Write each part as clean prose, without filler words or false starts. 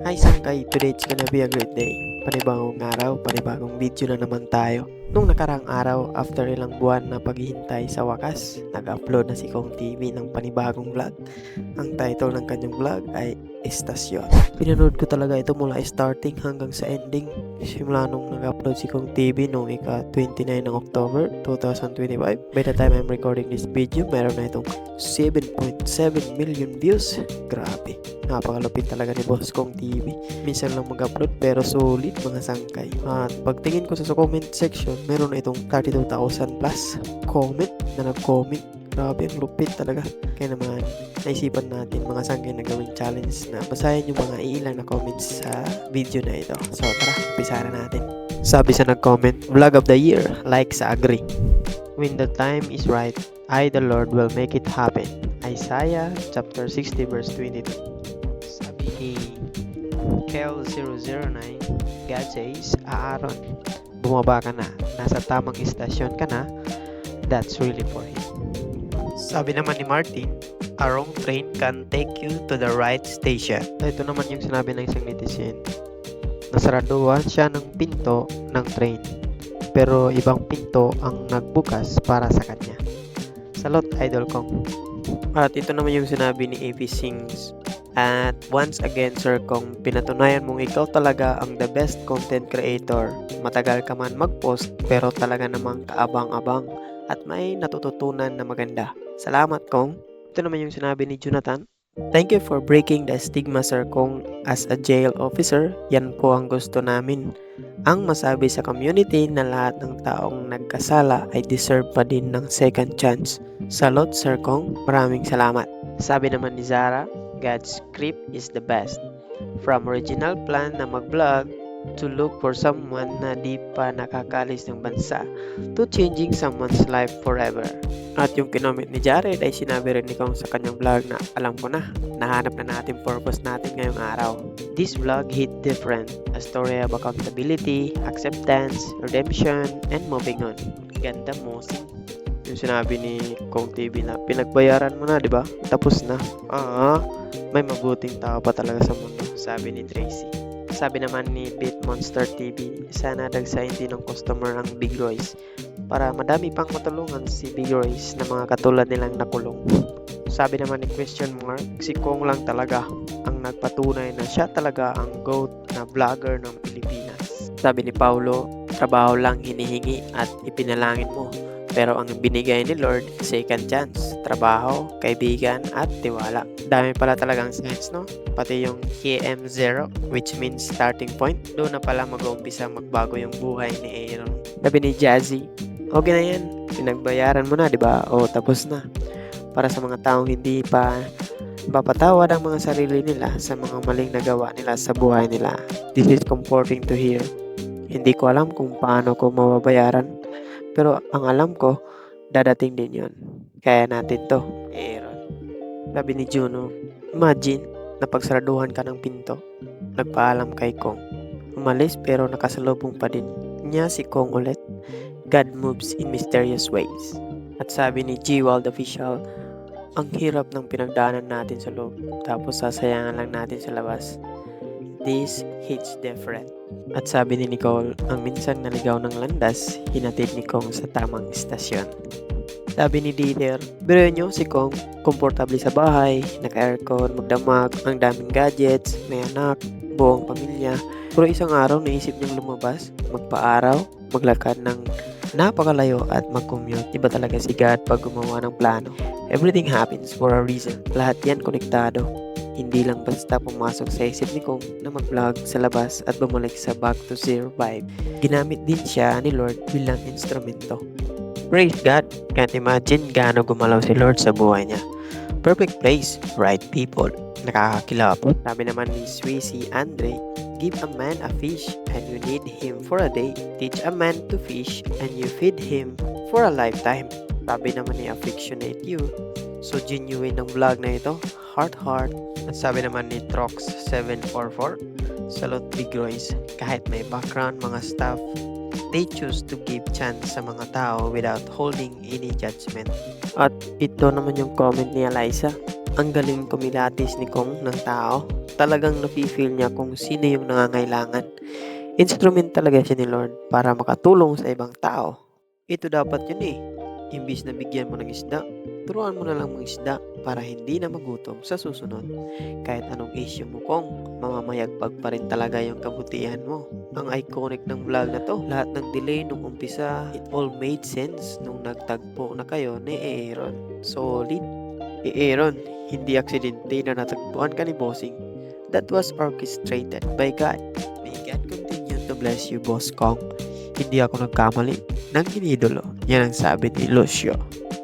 Hi Sangkay, today it's gonna be a great day. Panibagong araw, panibagong video na naman tayo. Nung nakarang araw, after ilang buwan na paghihintay sa wakas, nag-upload na si Kong TV ng panibagong vlog. Ang title ng kanyang vlog ay Estasyon. Pinanood ko talaga ito mula starting hanggang sa ending. Simula nung nag-upload si Kong TV noong ika-29 ng October 2025. By the time I'm recording this video, meron na itong 7.7 million views. Grabe. Napakalupit talaga ni Boss Kong TV. Minsan lang mag-upload pero solid mga sangkay. At pagtingin ko sa comment section, meron na itong 32,000 plus comment na nag-comment. Grabe, ang lupit talaga. Kaya naman, naisipan natin mga sangkay na gawing challenge na basahin yung mga ilang na comments sa video na ito. So tara, umpisa na natin. Sabi sa nag-comment, Vlog of the Year, like sa agree. When the time is right, I the Lord will make it happen. Isaiah chapter 60 verse 22. Sabi ni Kel009, God says, Aaron, bumaba ka na. Nasa tamang istasyon ka na. That's really for him. Sabi naman ni Martin, a wrong train can take you to the right station. Ito naman yung sinabi ng isang netizen. Nasaraduhan siya ng pinto ng train. Pero ibang pinto ang nagbukas para sa kanya. Salot, idol kong. At ito naman yung sinabi ni AP Sings. At once again, Sir Kong, pinatunayan mong ikaw talaga ang the best content creator. Matagal ka man mag-post, pero talaga namang kaabang-abang at may natututunan na maganda. Salamat, Kong. Ito naman yung sinabi ni Jonathan. Thank you for breaking the stigma, Sir Kong. As a jail officer, yan po ang gusto namin. Ang masabi sa community na lahat ng taong nagkasala ay deserve pa din ng second chance. Salot, Sir Kong. Maraming salamat. Sabi naman ni Zara, God's script is the best. From original plan na mag-vlog to look for someone na di pa nakakalis ng bansa to changing someone's life forever. At yung kinomment ni Jared ay sinabi rin ni Kong sa kanyang vlog na alam ko na, nahanap na natin purpose natin ngayong araw. This vlog hit different. A story of accountability, acceptance, redemption, and moving on. Ganda mo, yung sinabi ni Kong TV na pinagbayaran mo na, di ba? Tapos na. May mabuting tao pa talaga sa mundo, sabi ni Tracy. Sabi naman ni Bitmonster TV, sana dagsahin din ng customer ang Big Royce para madami pang matulungan si Big Royce na mga katulad nilang nakulong. Sabi naman ni Question Mark, si Kong lang talaga ang nagpatunay na siya talaga ang GOAT na vlogger ng Pilipinas. Sabi ni Paulo, trabaho lang hinihingi at ipinalangin mo. Pero ang binigay ni Lord, second chance, trabaho, kaibigan, at tiwala. Dami pala talagang signs, no? Pati yung KM0, which means starting point. Doon na pala mag-uumpisa magbago yung buhay ni Aaron. Sabi ni Jazzy, okay na yan, pinagbayaran mo na, di ba? O tapos na. Para sa mga taong hindi pa mapatawad ang mga sarili nila sa mga maling nagawa nila sa buhay nila. This is comforting to hear. Hindi ko alam kung paano ko mababayaran. Pero ang alam ko, dadating din yon. Kaya natin to, Aaron. Sabi ni Juno, imagine, napagsaraduhan ka ng pinto. Nagpaalam kay Kong. Umalis pero nakasalubong pa din niya si Kong ulit. God moves in mysterious ways. At sabi ni G-Wald Official, ang hirap ng pinagdaanan natin sa loob. Tapos sasayangan lang natin sa labas. This hits different. At sabi ni Nicole, ang minsan naligaw ng landas, hinatid ni Kong sa tamang istasyon. Sabi ni Dieter, biro nyo si Kong, komportable sa bahay, naka-aircon, magdamag, ang daming gadgets, may anak, buong pamilya. Pero isang araw naisip niyang lumabas, magpa-araw, maglakad ng napakalayo at mag-commute. Iba talaga si God pag gumawa ng plano. Everything happens for a reason. Lahat yan konektado. Hindi lang basta pumasok sa isip ni Kong na mag-vlog sa labas at bumalik sa back to zero vibe. Ginamit din siya ni Lord bilang instrumento. Praise God! Can't imagine gaano gumalaw si Lord sa buhay niya. Perfect place, right people. Nakakakilapot. Sabi naman ni Swayze Andre, give a man a fish and you need him for a day. Teach a man to fish and you feed him for a lifetime. Sabi naman ni Affectionate You, so genuine ang vlog na ito. Heart. At sabi naman ni Trox744, salute Big Royce. Kahit may background mga staff, they choose to give chance sa mga tao without holding any judgment. At ito naman yung comment ni Eliza. Ang galing kumilatis ni Kong ng tao. Talagang nafe-feel niya kung sino yung nangangailangan. Instrument talaga siya ni Lord para makatulong sa ibang tao. Ito dapat yun eh. Imbis na bigyan mo ng isda, turuan mo na lang mga isda para hindi na magutom sa susunod. Kahit anong issue mo Kong, mamamayagpag pa rin talaga yung kabutihan mo. Ang iconic ng vlog na to, lahat ng delay nung umpisa, it all made sense nung nagtagpo na kayo ni Aaron. Solid. Aaron, hindi aksidente na natagpuan ka ni Bossing. That was orchestrated by God. May God continue to bless you, Boss Kong. Hindi ako nagkamali ng inidolo. Yan ang sabi ni Lucio.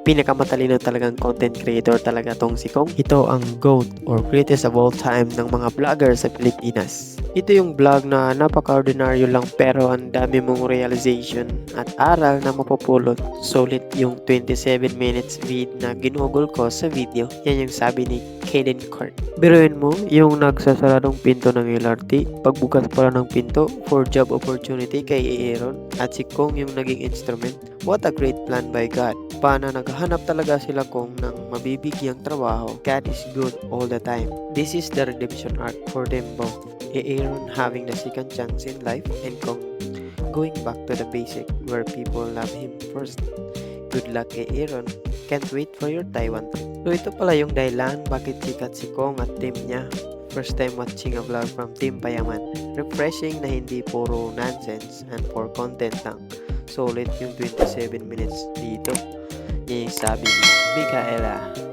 Pinakamatalino talagang content creator talaga tong si Kong. Ito ang GOAT or greatest of all time ng mga vlogger sa Pilipinas. Ito yung vlog na napaka-ordinaryo lang pero ang dami mong realization at aral na mapupulot. Solid yung 27 minutes vid na ginugol ko sa video. Yan yung sabi ni Kaden Court. Biruin mo yung nagsasaradong pinto ng LRT. Pagbukas pala ng pinto for job opportunity kay Aaron at si Kong yung naging instrument. What a great plan by God. Paano naghahanap talaga sila Kong ng mabibigyang trabaho. God is good all the time. This is the redemption arc for them both. Aaron having the second chance in life and Kong going back to the basic where people love him first. Good luck kay Aaron. Can't wait for your Taiwan trip. So ito pala yung dahilan bakit sikat si Kong at team niya. First time watching a vlog from Team Payaman. Refreshing na hindi puro nonsense and for content lang. Solid yung 27 minutes dito. Yan yung sabi ni Micaela.